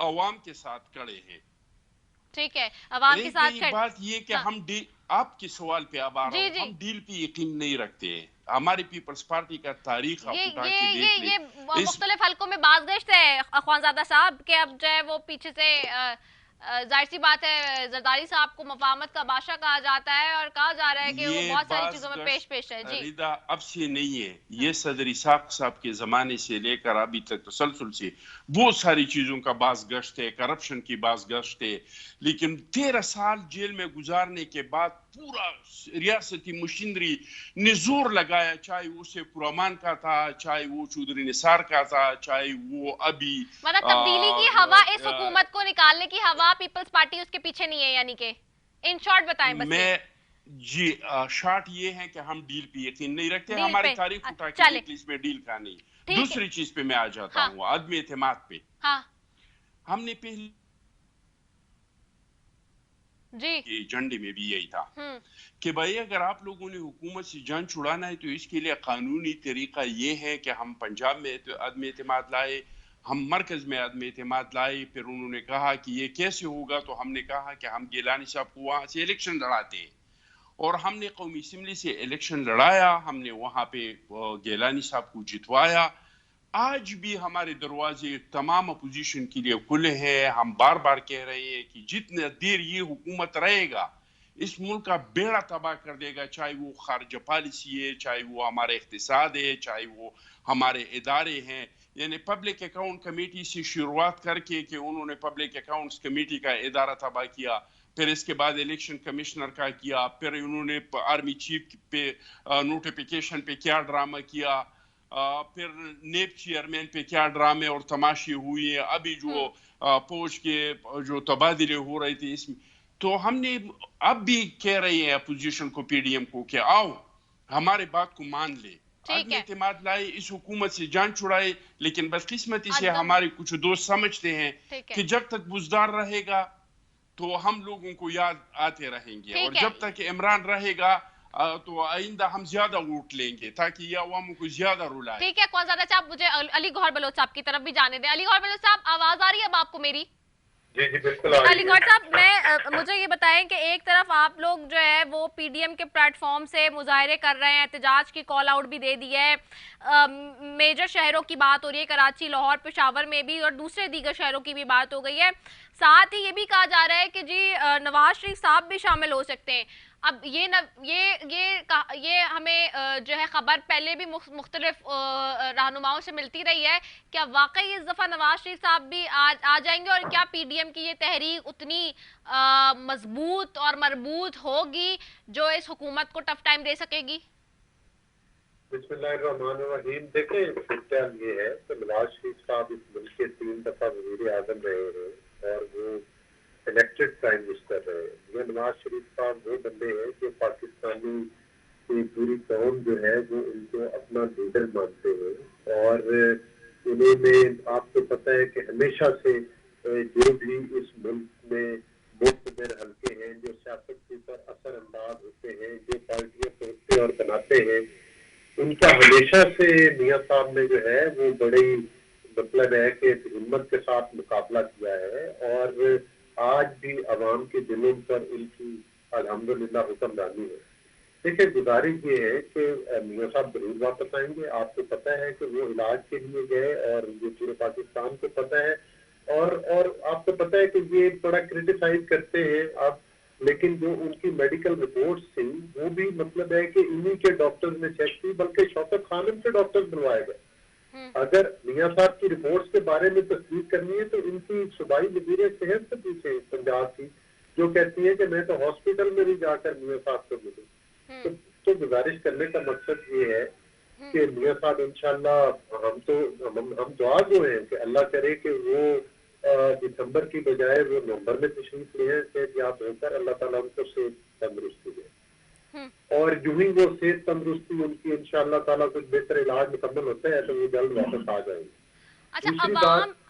عوام کے ساتھ کھڑے ہیں. ٹھیک ہے, عوام کے ساتھ بات یہ کہ ہم آپ کے سوال پہ اب آ رہا ہوں, ہم ڈیل پہ یقین نہیں رکھتے ہیں. ہماری پیپلز پارٹی کا تاریخ آپ اٹھا کے دیکھ لیں, یہ مختلف حلقوں میں بازگشت ہے اخوانزادہ صاحب کہ اب جو ہے وہ پیچھے سے ظاہر سی بات ہے زرداری صاحب کو مفاہمت کا بادشاہ کہا جاتا ہے اور کہا جا رہا ہے کہ وہ بہت ساری چیزوں میں پیش ہے. جی رضا اب سے نہیں ہے, یہ صدر اسحاق صاحب کے زمانے سے لے کر ابھی تک تسلسل سے بہت ساری چیزوں کا باز گشت ہے, کرپشن کی باز گشت ہے. لیکن 13 سال جیل میں گزارنے کے بعد پورا ریاستی مشندری نے زور لگایا, چاہے وہ سیف الرحمان کا تھا, چاہے وہ چودھری نثار کا تھا, چاہے وہ ابھی مطلب تبدیلی کی ہوا, اس حکومت کو نکالنے کی ہوا پیپلز پارٹی اس کے پیچھے نہیں ہے, یعنی کہ ان شارٹ بتائیں بس. جی شارٹ یہ ہے کہ ہم ڈیل پہ یقین نہیں رکھتے, ہماری تاریخ اٹھا کے دیکھ لی, اس میں ڈیل کا نہیں. دوسری چیز پہ میں آ جاتا ہوں, عدم اعتماد پہ. ہم نے پہلے ایجنڈے میں بھی یہی تھا کہ بھائی اگر آپ لوگوں نے حکومت سے جان چھڑانا ہے تو اس کے لیے قانونی طریقہ یہ ہے کہ ہم پنجاب میں عدم اعتماد لائے, ہم مرکز میں عدم اعتماد لائے. پھر انہوں نے کہا کہ یہ کیسے ہوگا, تو ہم نے کہا کہ ہم گیلانی صاحب کو وہاں سے الیکشن لڑاتے ہیں, اور ہم نے قومی اسمبلی سے الیکشن لڑایا, ہم نے وہاں پہ گیلانی صاحب کو جتوایا. آج بھی ہمارے دروازے تمام اپوزیشن کے لیے کھلے ہیں. ہم بار بار کہہ رہے ہیں کہ جتنا دیر یہ حکومت رہے گا اس ملک کا بیڑا تباہ کر دے گا, چاہے وہ خارجہ پالیسی ہے, چاہے وہ ہمارے اقتصاد ہے, چاہے وہ ہمارے ادارے ہیں. یعنی پبلک اکاؤنٹ کمیٹی سے شروعات کر کے کہ انہوں نے پبلک اکاؤنٹس کمیٹی کا ادارہ تباہ کیا, پھر اس کے بعد الیکشن کمشنر کا کیا, پھر انہوں نے آرمی چیف پہ نوٹیفیکیشن پہ کیا ڈرامہ کیا, پھر نیب چیئرمین پہ کیا ڈرامے اور تماشے ہوئے, ابھی جو فوج کے جو تبادلے ہو رہے تھے اس میں. تو ہم نے اب بھی کہہ رہے ہیں اپوزیشن کو, پی ڈی ایم کو, کہ آؤ ہمارے بات کو مان لے, عدم اعتماد لائے, اس حکومت سے جان چھڑائے. لیکن بدقسمتی سے ہمارے کچھ دوست سمجھتے ہیں کہ جب تک بزدار رہے گا تو ہم لوگوں کو یاد آتے رہیں گے, اور جب تک عمران رہے گا تو آئندہ ہم زیادہ ووٹ لیں گے تاکہ یہ عواموں کو زیادہ رلائے. ٹھیک ہے اخوانزادہ صاحب, مجھے علی گوہر بلوچ صاحب کی طرف بھی جانے دیں. علی گوہر بلوچ صاحب آواز آ رہی ہے اب آپ کو میری؟ جی جی بالکل. علی گوہر صاحب مجھے یہ بتائیں کہ ایک طرف آپ لوگ جو ہے وہ پی ڈی ایم کے پلیٹ فارم سے مظاہرے کر رہے ہیں, احتجاج کی کال آؤٹ بھی دے دی ہے, میجر شہروں کی بات ہو رہی ہے, کراچی, لاہور, پشاور میں بھی, اور دوسرے دیگر شہروں کی بھی بات ہو گئی ہے. ساتھ ہی یہ بھی کہا جا رہا ہے کہ جی نواز شریف صاحب بھی شامل ہو سکتے ہیں. اب یہ ہمیں جو ہے خبر پہلے بھی مختلف رہنماؤں سے ملتی رہی ہے, کیا واقعی اس دفعہ نواز شریف صاحب بھی آ جائیں گے, اور کیا پی ڈی ایم کی یہ تحریک اتنی مضبوط اور مربوط ہوگی جو اس حکومت کو ٹف ٹائم دے سکے گی؟ بسم اللہ الرحمن الرحیم. دیکھیں صورتحال یہ ہے کہ نواز شریف صاحب اس ملک کے 3 دفعہ وزیر اعظم رہے ہیں اور وہ الیکٹڈ پرائم منسٹر رہے. یہ نواز شریف صاحب وہ بندے ہیں جو پاکستانی کی پوری قوم جو ہے وہ ان کو اپنا لیڈر مانتے ہیں, اور انہوں نے, آپ کو پتہ ہے کہ ہمیشہ سے جو بھی اس ملک میں مقتدر حلقے ہیں جو سیاست کے اوپر اثر انداز ہوتے ہیں, جو پارٹیاں توڑتے اور بناتے ہیں, ان کا ہمیشہ سے میاں صاحب نے جو ہے وہ بڑی مطلب ہے کہ ہمت کے ساتھ مقابلہ کیا ہے, اور آج بھی عوام کے دلوں پر ان کی الحمدللہ حکمرانی ہے. دیکھیں گزارش یہ ہے کہ میاں صاحب ضرور واپس آئیں گے. آپ کو پتہ ہے کہ وہ علاج کے لیے گئے, اور یہ پورے پاکستان کو پتہ ہے, اور آپ کو پتہ ہے کہ یہ بڑا کرٹیسائز کرتے ہیں اب, لیکن جو ان کی میڈیکل رپورٹس تھی وہ بھی مطلب ہے کہ انہی کے ڈاکٹرز نے چیک کی, بلکہ شوکت خانم سے ڈاکٹرز بلوائے گئے. اگر میاں صاحب کی رپورٹس کے بارے میں تصدیق کرنی ہے تو ان کی صوبائی وزیر صحت سے پیچھے پنجاب کی, جو کہتی ہے کہ میں تو ہاسپٹل میں بھی جا کر میاں صاحب سے ملوں. تو گزارش کرنے کا مقصد یہ ہے کہ میاں صاحب انشاءاللہ ہم دعا گو ہیں کہ اللہ کرے کہ وہ دسمبر کی بجائے وہ نومبر میں تشریف لے ہیں, صحت یاب ہو کر اللہ تعالیٰ ان کو صحت تندرستی دے, اور جو ہی وہ صحت تندرستی ان کی انشاءاللہ تعالیٰ کچھ بہتر علاج مکمل ہوتا ہے تو وہ جلد واپس آ جائیں گے. اچھا,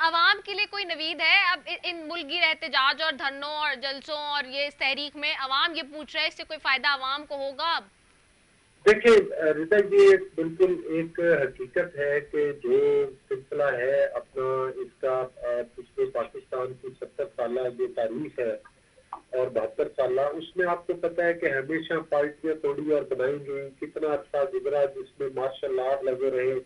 عوام کے لیے کوئی نوید ہے اب ان ملک گیر احتجاج اور دھرنوں اور جلسوں اور یہ اس تحریک میں؟ عوام یہ پوچھ رہے ہیں اس سے کوئی فائدہ عوام کو ہوگا اب؟ دیکھیں رضا جی بالکل ایک حقیقت ہے کہ جو سلسلہ ہے اپنا اس کا پچھلے پاکستان کی 70 سالہ جو تاریخ ہے اور 72 سالہ، اس میں آپ کو پتہ ہے کہ ہمیشہ پارٹیاں توڑی اور بنائی گئی، کتنا عرصہ گزرا جس میں ماشاء اللہ لگے رہے۔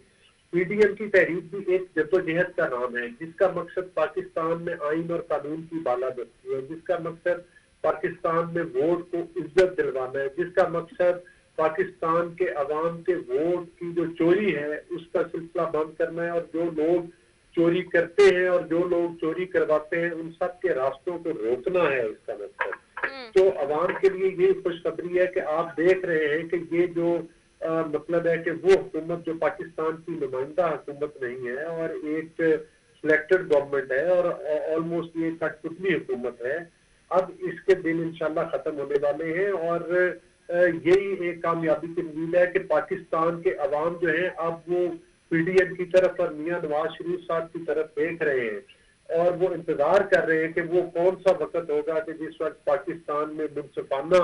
پی ڈی ایم کی تحریک بھی ایک جدوجہد کا نام ہے جس کا مقصد پاکستان میں آئین اور قانون کی بالادستی ہے، جس کا مقصد پاکستان میں ووٹ کو عزت دلوانا ہے، جس کا مقصد پاکستان کے عوام کے ووٹ کی جو چوری ہے اس کا سلسلہ بند کرنا ہے، اور جو لوگ چوری کرتے ہیں اور جو لوگ چوری کرواتے ہیں ان سب کے راستوں کو روکنا ہے اس کا مقصد۔ تو عوام کے لیے یہ خوشخبری ہے کہ آپ دیکھ رہے ہیں کہ یہ جو مطلب ہے کہ وہ حکومت جو پاکستان کی نمائندہ حکومت نہیں ہے اور ایک سلیکٹڈ گورنمنٹ ہے اور آلموسٹ یہ کٹ پتلی حکومت ہے، اب اس کے دن انشاءاللہ ختم ہونے والے ہیں، اور یہی ایک کامیابی کی دلیل ہے کہ پاکستان کے عوام جو ہیں اب وہ پی ڈی ایم کی طرف اور میاں نواز شریف صاحب کی طرف دیکھ رہے ہیں اور وہ انتظار کر رہے ہیں کہ وہ کون سا وقت ہوگا کہ جس وقت پاکستان میں منصفانہ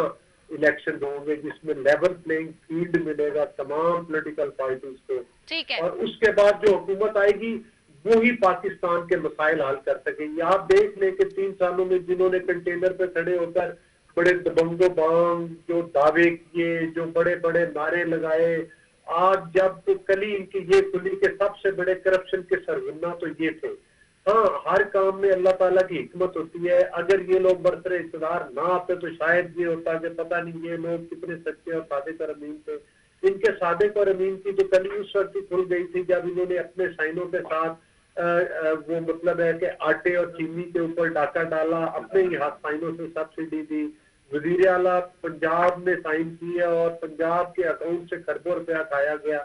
الیکشن ہوں گے، جس میں لیول پلینگ فیلڈ ملے گا تمام پولیٹیکل پارٹیز کو، ٹھیک ہے، اور اس کے بعد جو حکومت آئے گی وہی پاکستان کے مسائل حل کر سکے گی۔ آپ دیکھ لیں کہ 3 سالوں میں جنہوں نے کنٹینر پہ کھڑے ہو کر بڑے دبنگ و بانگ جو دعوے کیے، جو بڑے بڑے نعرے لگائے، آج جب کلی ان کی یہ کھلی کہ سب سے بڑے کرپشن کے سرغنہ تو یہ تھے۔ ہاں ہر کام میں اللہ تعالیٰ کی حکمت ہوتی ہے، اگر یہ لوگ برسر اقتدار نہ آتے تو شاید یہ ہوتا کہ پتہ نہیں یہ لوگ کتنے سچے اور صادق اور امین تھے۔ ان کے صادق اور امین کی تو کلی اس وقت ہی کھل گئی تھی جب انہوں نے اپنے سائنوں کے ساتھ وہ مطلب ہے کہ آٹے اور چینی کے اوپر ڈاکہ ڈالا، اپنے ہی ہاتھ سائنوں سے سبسڈی دی، وزیر اعلیٰ پنجاب نے سائن کیا اور پنجاب کے اکاؤنٹ سے کھربوں روپیہ کھایا گیا۔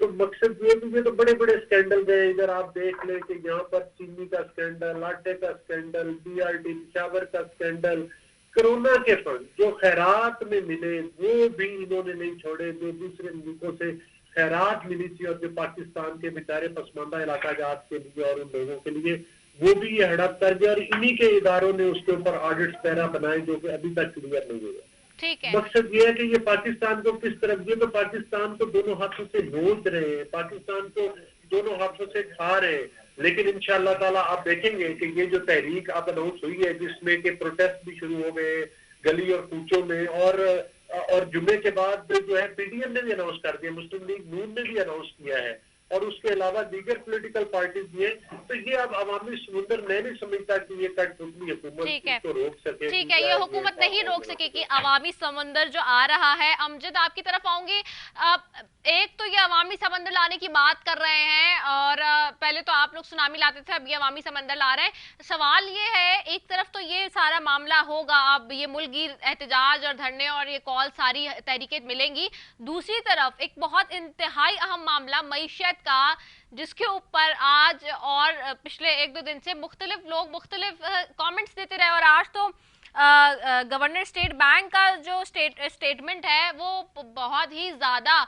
تو مقصد یہ بھی تو بڑے بڑے سکینڈل گئے، ادھر آپ دیکھ لیں کہ یہاں پر چینی کا سکینڈل، آٹے کا scandal, B R T Peshawar کا سکینڈل، کرونا کے فنڈ جو خیرات میں ملے وہ بھی انہوں نے نہیں چھوڑے، جو دوسرے ملکوں سے خیرات ملی تھی اور جو پاکستان کے بیچارے پسماندہ علاقہ جات کے لیے اور ان لوگوں کے لیے وہ بھی یہ ہڑپ کر گیا، اور انہی کے اداروں نے اس کے اوپر آڈٹ پیرا بنائے جو کہ ابھی تک کلیئر نہیں ہوئے۔ ٹھیک ہے، مقصد یہ ہے کہ یہ پاکستان کو کس طرف، یہ تو پاکستان کو دونوں ہاتھوں سے نوچ رہے ہیں، پاکستان کو دونوں ہاتھوں سے کھا رہے ہیں، لیکن انشاءاللہ تعالیٰ آپ دیکھیں گے کہ یہ جو تحریک اب اناؤنس ہوئی ہے جس میں کہ پروٹیسٹ بھی شروع ہو گئے گلی اور کوچوں میں، اور جمعے کے بعد جو ہے پی ڈی ایم نے بھی اناؤنس کر دیا، مسلم لیگ نون نے بھی اناؤنس کیا ہے، اور اس کے علاوہ دیگر پولیٹیکل پارٹیز بھی ہیں، تو یہ اب عوامی سمندر میں نہیں سمجھتا کہ یہ کٹ پتلی حکومت اس کو روک سکے۔ ٹھیک ہے، یہ حکومت نہیں روک سکے گی عوامی سمندر جو آ رہا ہے۔ امجد آپ کی طرف آؤں گی، ایک تو یہ عوامی سمندر لانے کی بات کر رہے ہیں اور پہلے تو آپ لوگ سونامی لاتے تھے، اب یہ عوامی سمندر لا رہے ہیں۔ سوال یہ ہے ایک طرف تو یہ سارا معاملہ ہوگا، اب یہ ملک گیر احتجاج اور دھرنے اور یہ کال ساری تحریکیں ملیں گی، دوسری طرف ایک بہت انتہائی اہم معاملہ معیشت کا جس کے اوپر آج اور پچھلے 1-2 دن سے مختلف لوگ مختلف کامنٹس دیتے رہے، اور آج تو گورنر اسٹیٹ بینک کا جو اسٹیٹمنٹ ہے وہ بہت ہی زیادہ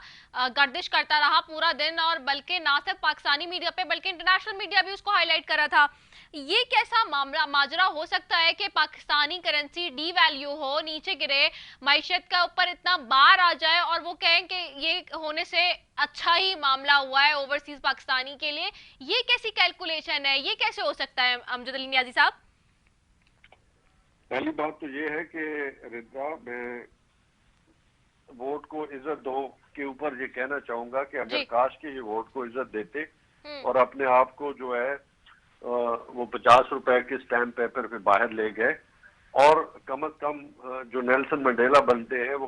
گردش کرتا رہا پورا دن، اور بلکہ نہ صرف پاکستانی میڈیا پہ بلکہ انٹرنیشنل میڈیا بھی اس کو ہائی لائٹ کر رہا تھا۔ یہ کیسا معاملہ ماجرا ہو سکتا ہے کہ پاکستانی کرنسی ڈی ویلیو ہو، نیچے گرے، معیشت کا اوپر اتنا بار آ جائے اور وہ کہیں کہ یہ ہونے سے اچھا ہی معاملہ ہوا ہے اوورسیز پاکستانی کے لیے؟ یہ کیسی کیلکولیشن ہے، یہ کیسے ہو سکتا ہے امجد علی نیازی صاحب؟ پہلی بات تو یہ ہے کہ رضا میں ووٹ کو عزت دو کے اوپر یہ کہنا چاہوں گا کہ اگر کاش کے یہ ووٹ کو عزت دیتے اور اپنے آپ کو جو ہے وہ 50 روپے کے سٹیمپ پیپر پہ باہر لے گئے اور کم از کم جو نیلسن منڈیلا بنتے ہیں وہ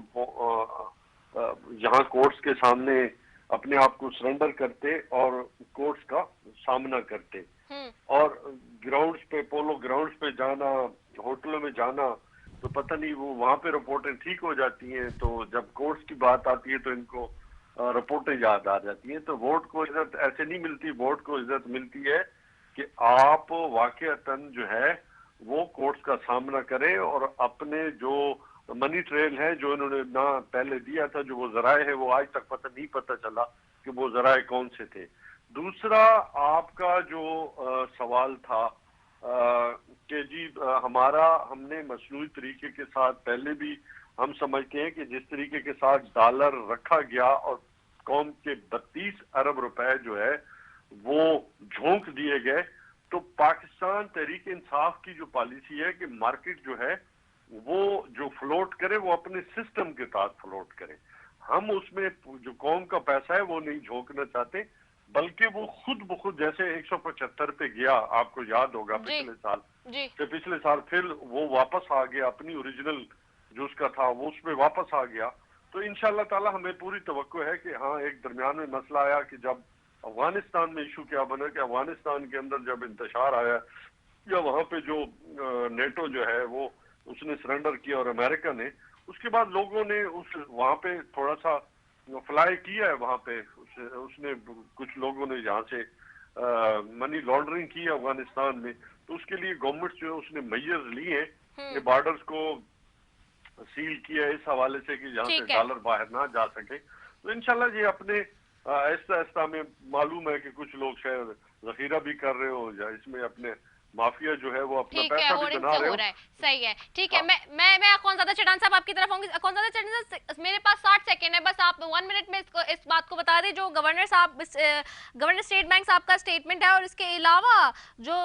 یہاں کورٹس کے سامنے اپنے آپ کو سرنڈر کرتے اور کورٹس کا سامنا کرتے، اور گراؤنڈز پہ پولو گراؤنڈز پہ جانا، ہوٹلوں میں جانا، تو پتہ نہیں وہ وہاں پہ رپورٹیں ٹھیک ہو جاتی ہیں، تو جب کورٹس کی بات آتی ہے تو ان کو رپورٹیں یاد آ جاتی ہیں۔ تو ووٹ کو عزت ایسے نہیں ملتی، ووٹ کو عزت ملتی ہے کہ آپ واقعتاً جو ہے وہ کورٹس کا سامنا کریں اور اپنے جو منی ٹریل ہے جو انہوں نے نہ پہلے دیا تھا، جو وہ ذرائع ہے وہ آج تک پتہ نہیں پتہ چلا کہ وہ ذرائع کون سے تھے۔ دوسرا آپ کا جو سوال تھا کہ جی ہم نے مصنوعی طریقے کے ساتھ پہلے بھی ہم سمجھتے ہیں کہ جس طریقے کے ساتھ ڈالر رکھا گیا اور قوم کے 32 ارب روپے جو ہے وہ جھونک دیے گئے، تو پاکستان تحریک انصاف کی جو پالیسی ہے کہ مارکیٹ جو ہے وہ جو فلوٹ کرے وہ اپنے سسٹم کے تحت فلوٹ کرے. ہم اس میں جو قوم کا پیسہ ہے وہ نہیں جھونکنا چاہتے، بلکہ وہ خود بخود جیسے 175 پہ گیا، آپ کو یاد ہوگا پچھلے سال، کہ پچھلے سال پھر وہ واپس آ گیا اپنی اوریجنل جو اس کا تھا وہ اس میں واپس آ گیا. تو انشاءاللہ تعالی ہمیں پوری توقع ہے کہ ہاں ایک درمیان میں مسئلہ آیا کہ جب افغانستان میں ایشو کیا بنا کہ افغانستان کے اندر جب انتشار آیا یا وہاں پہ جو نیٹو جو ہے وہ اس نے سرنڈر کیا اور امریکہ نے، اس کے بعد لوگوں نے وہاں پہ تھوڑا سا فلائی کیا ہے، وہاں پہ اس نے کچھ لوگوں نے یہاں سے منی لانڈرنگ کی ہے افغانستان میں، تو اس کے لیے گورنمنٹ جو ہے اس نے میئرز لیے ہیں کہ بارڈرز کو سیل کیا ہے اس حوالے سے کہ جہاں سے ڈالر باہر نہ جا سکے. تو انشاءاللہ یہ اپنے آہستہ آہستہ ہمیں معلوم ہے کہ کچھ لوگ شاید ذخیرہ بھی کر رہے ہو یا اس میں اپنے مافیا جو ہے وہ اپنا پیسہ بھی بنا رہے ہو. صحیح ہے، ٹھیک ہے. میں اخوانزادہ چٹان صاحب آپ کی طرف ہوں گی. اخوانزادہ چٹان صاحب میرے پاس 60 سیکنڈ ہے، بس آپ 1 منٹ میں اس بات کو بتا دیں جو گورنر صاحب گورنر اسٹیٹ بینک صاحب کا اسٹیٹمنٹ ہے، اور اس کے علاوہ جو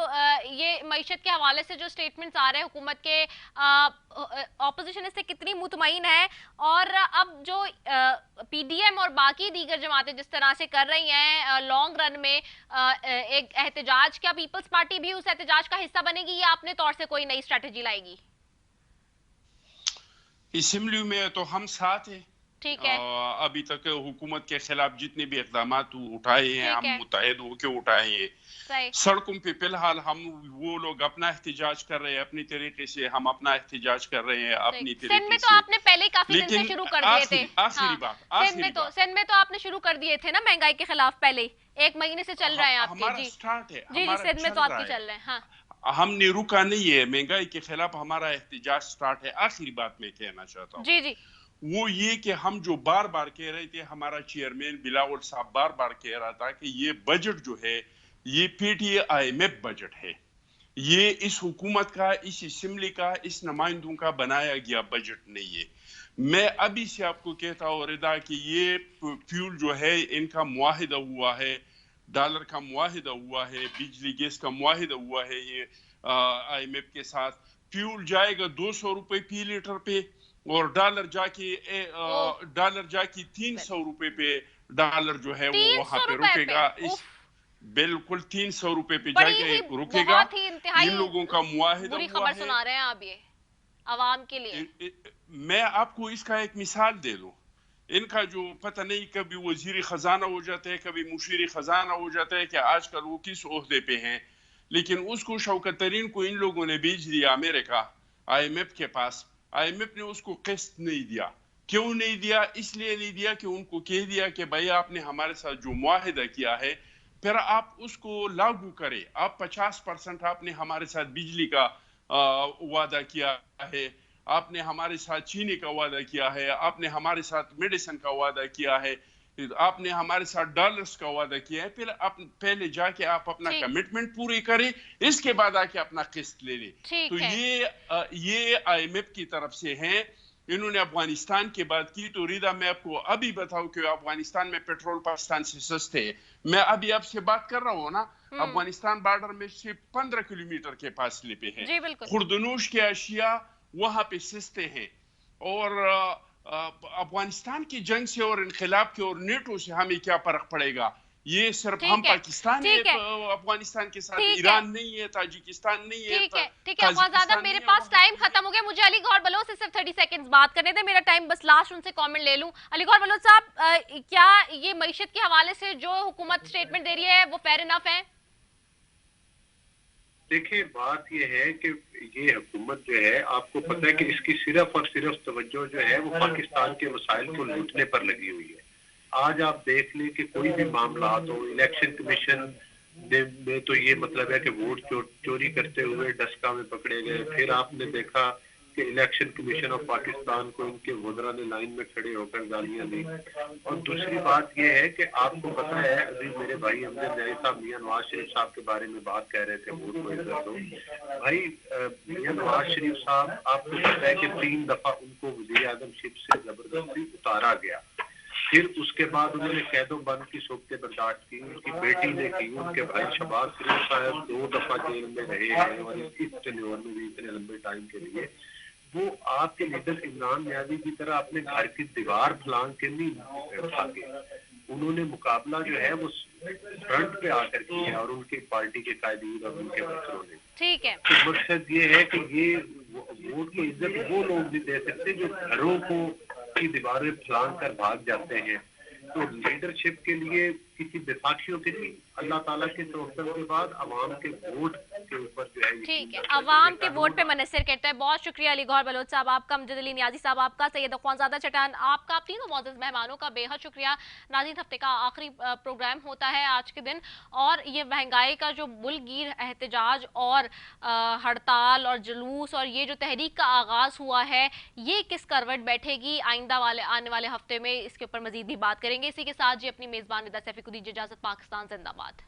یہ معیشت کے حوالے سے جو اسٹیٹمنٹس آ رہے ہیں حکومت کے، اپوزیشن اس سے کتنی مطمئن ہے، اور اب جو پی ڈی ایم اور باقی دیگر جماعتیں جس طرح سے کر رہی ہیں لانگ رن میں ایک احتجاج، کیا پیپلز پارٹی بھی اس احتجاج کا حصہ بنے گی یا اپنے طور سے کوئی نئی اسٹریٹجی لائے گی؟ اسمبلی میں تو ہم ساتھ ہیں. ٹھیک ہے. ابھی تک حکومت کے خلاف جتنے بھی اقدامات اٹھائے ہیں ہم متحد ہو کے اٹھائے ہیں. سڑکوں پہ فی الحال ہم وہ لوگ اپنا احتجاج کر رہے ہیں اپنی طریقے سے، ہم اپنا احتجاج کر رہے ہیں اپنی طریقے سے. سندھ میں تو آپ نے پہلے کافی دن سے شروع کر دیے تھے. آخری بات سندھ میں تو آپ نے شروع کر دیے تھے نا مہنگائی کے خلاف، پہلے 1 مہینے سے چل رہے ہیں آپ کے. ہمارا سٹارٹ ہے. جی سندھ میں تو آپ کے چل رہے ہیں. ہم نے رکا نہیں ہے، مہنگائی کے خلاف ہمارا احتجاج سٹارٹ ہے. آخری بات میں کہنا چاہتا ہوں جی وہ یہ کہ ہم جو بار بار کہہ رہے تھے، ہمارا چیئرمین بلاول صاحب بار بار کہہ رہا تھا کہ یہ بجٹ جو ہے یہ P T I M F budget ہے، یہ اس حکومت کا، اس اسمبلی کا، اس نمائندوں کا بنایا گیا بجٹ نہیں ہے. میں ابھی سے آپ کو کہتا ہوں رضا کہ یہ فیول جو ہے ان کا معاہدہ ہوا ہے، ڈالر کا معاہدہ ہوا ہے، بجلی گیس کا معاہدہ ہوا ہے یہ آئی ایم ایف کے ساتھ. فیول جائے گا 200 روپے فی لیٹر پہ اور ڈالر جا کے 300 روپے پہ ڈالر جو ہے وہ وہاں پہ رکے گا. بالکل 300 روپے پہ جا کے رکے گا. ان لوگوں کا معاہدہ بری خبر سنا رہے ہیں آپ یہ عوام کے لیے. میں آپ کو اس کا ایک مثال دے دوں. ان کا جو پتہ نہیں کبھی وزیر خزانہ ہو جاتا ہے، کبھی مشیر خزانہ ہو جاتا ہے کہ آج کل وہ کس عہدے پہ ہیں، لیکن اس کو شوکت ترین کو ان لوگوں نے بھیج دیا امریکہ آئی ایم ایف کے پاس. آئی ایم ایف نے اس کو قسط نہیں دیا. کیوں نہیں دیا؟ اس لیے نہیں دیا کہ ان کو کہہ دیا کہ بھائی آپ نے ہمارے ساتھ جو معاہدہ کیا ہے پھر آپ اس کو لاگو کرے. آپ 50% آپ نے ہمارے ساتھ بجلی کا وعدہ کیا ہے، آپ نے ہمارے ساتھ چینی کا وعدہ کیا ہے، آپ نے ہمارے ساتھ میڈیسن کا وعدہ کیا ہے، آپ نے ہمارے ساتھ ڈالرز کا وعدہ کیا ہے. پھر آپ پہلے جا کے آپ اپنا کمٹمنٹ پوری کریں، اس کے بعد آ کے اپنا قسط لے لیں. تو یہ آئی ایم ایف کی طرف سے ہیں. انہوں نے افغانستان کی بات کی تو ریدہ میں آپ کو ابھی بتاؤں کہ افغانستان میں پیٹرول پاکستان سے سستے ہیں. میں ابھی آپ سے بات کر رہا ہوں نا، افغانستان بارڈر میں سے 15 کلومیٹر کے فاصلے پہ ہے. خوردنوش کے اشیاء وہاں پہ سستے ہیں. اور افغانستان کی جنگ سے اور انقلاب کے اور نیٹو سے ہمیں کیا فرق پڑے گا؟ یہ صرف ہم پاکستان ہے افغانستان کے ساتھ، ایران نہیں ہے، تاجکستان نہیں ہے. ٹھیک ہے اخوانزادہ، میرے پاس ٹائم ختم ہو گیا. مجھے علی گوہر بلوچ سے صرف 30 سیکنڈز بات کرنے دیں. میرا ٹائم بس لاسٹ ان سے کامنٹ لے لوں. علی گوہر بلوچ صاحب، کیا یہ معیشت کے حوالے سے جو حکومت اسٹیٹمنٹ دے رہی ہے وہ فیئر انف ہے؟ دیکھیں بات یہ ہے کہ یہ حکومت جو ہے آپ کو پتہ ہے کہ اس کی صرف اور صرف توجہ جو ہے وہ پاکستان کے وسائل کو لوٹنے پر لگی ہوئی ہے. آج آپ دیکھ لیں کہ کوئی بھی معاملات ہو، الیکشن کمیشن میں تو یہ مطلب ہے کہ ووٹ چوری کرتے ہوئے ڈسکا میں پکڑے گئے. پھر آپ نے دیکھا کہ الیکشن کمیشن آف پاکستان کو ان کے وزراء نے لائن میں کھڑے ہو کر گالیاں دی. اور دوسری بات یہ ہے کہ آپ کو پتہ ہے عزیز میرے بھائی امجد نیازی صاحب میاں نواز شریف صاحب کے بارے میں بات کہہ رہے تھے ووٹ کو عزت دو. بھائی میاں نواز شریف صاحب آپ کو پتہ ہے کہ 3 دفعہ ان کو وزیر اعظم شپ سے زبردستی اتارا گیا. پھر اس کے بعد انہوں نے قید و بند کی صورتیں برداشت کی, ان کی بیٹی نے کی, ان کے بھائی شہباز شریف صاحب 2 دفعہ جیل میں رہے ہیں اور اس ٹینیور میں بھی اتنے لمبے ٹائم کے لیے. وہ آپ کے لیڈر عمران نیازی کی طرح اپنے گھر کی دیوار پھلانگ کے نہیں بھاگے. انہوں نے مقابلہ جو ہے وہ فرنٹ پہ آ کر کیا اور ان کی پارٹی کے قائدین اور ان کے ورکروں نے. ٹھیک ہے, تو مقصد یہ ہے کہ یہ ووٹ کی عزت وہ لوگ نہیں دے سکتے جو گھروں کو کی دیواریں پھلانگ کر بھاگ جاتے ہیں. تو لیڈرشپ کے لیے کسی بیساکھیوں کے لیے اللہ تعالیٰ کے توسل کے بعد عوام کے ووٹ کے اوپر جو ہے ٹھیک ہے, عوام کے ووٹ پہ منحصر کرتا ہے. بہت شکریہ علی گوہر بلوچ صاحب آپ کا, امجد علی نیازی صاحب آپ کا, سید اخوان زادہ چٹان آپ کا, آپ تینوں معزز مہمانوں کا بے حد شکریہ. ناظرین, ہفتے کا آخری پروگرام ہوتا ہے آج کے دن, اور یہ مہنگائی کا جو ملک گیر احتجاج اور ہڑتال اور جلوس اور یہ جو تحریک کا آغاز ہوا ہے, یہ کس کروٹ بیٹھے گی آئندہ آنے والے ہفتے میں, اس کے اوپر مزید بھی بات کریں گے. اسی کے ساتھ جی اپنی میزبان ندا سیفی کو دیجیے اجازت. پاکستان زندہ باد.